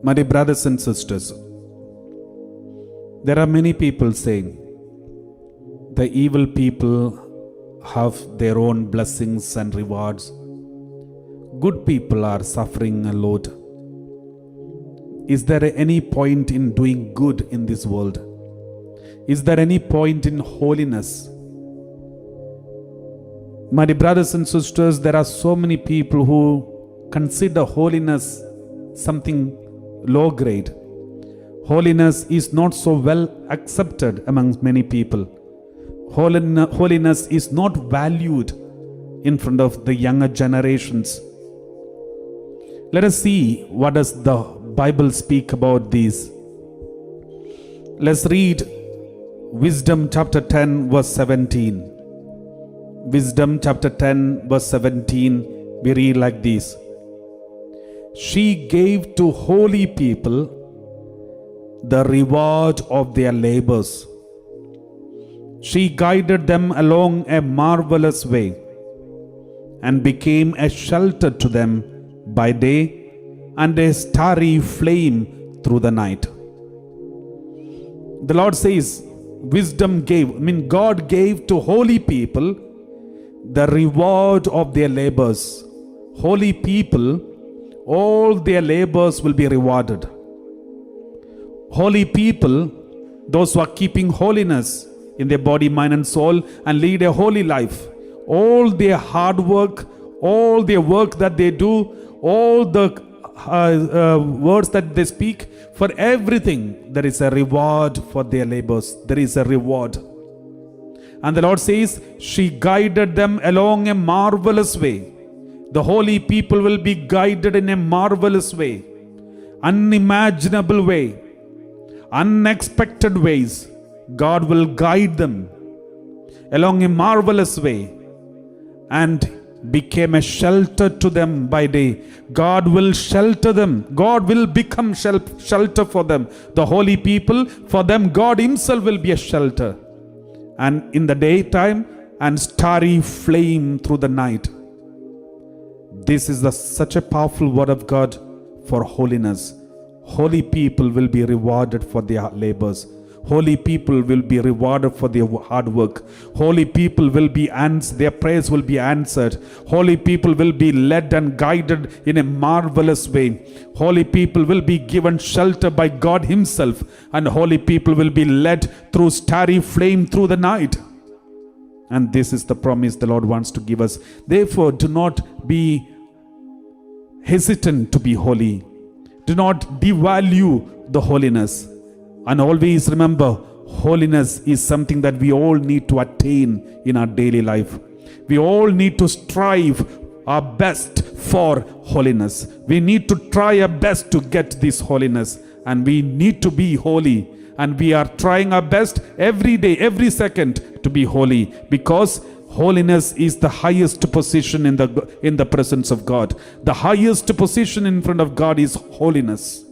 My dear brothers and sisters, there are many people saying the evil people have their own blessings and rewards. Good people are suffering a lot. Is there any point in doing good in this world? Is there any point in holiness? My dear brothers and sisters, there are so many people who consider holiness something low grade. Holiness is not so well accepted among many people. Holiness is not valued in front of the younger generations. Let us see what does the Bible speak about these. Let's read Wisdom chapter 10 verse 17. Wisdom chapter 10 verse 17, we read like this. She gave to holy people the reward of their labors. She guided them along a marvelous way and became a shelter to them by day and a starry flame through the night. The Lord says, God gave to holy people the reward of their labors. Holy people, all their labors will be rewarded. Holy people, those who are keeping holiness in their body, mind and soul and lead a holy life, all their hard work, all their work that they do, all the words that they speak, for everything there is a reward for their labors. There is a reward. And the Lord says, she guided them along a marvelous way. The holy people will be guided in a marvelous way, unimaginable way, unexpected ways. God will guide them along a marvelous way and became a shelter to them by day. God will shelter them. God will become shelter for them. The holy people, for them God himself will be a shelter. And in the daytime and starry flame through the night. This is such a powerful word of God for holiness. Holy people will be rewarded for their labors. Holy people will be rewarded for their hard work. Holy people will be their prayers will be answered. Holy people will be led and guided in a marvelous way. Holy people will be given shelter by God himself. And holy people will be led through starry flame through the night. And this is the promise the Lord wants to give us. Therefore, do not be hesitant to be holy. Do not devalue the holiness. And always remember, holiness is something that we all need to attain in our daily life. We all need to strive our best for holiness. We need to try our best to get this holiness. And we need to be holy. And we are trying our best every day, every second to be holy. Because holiness is the highest position in the presence of God. The highest position in front of God is holiness.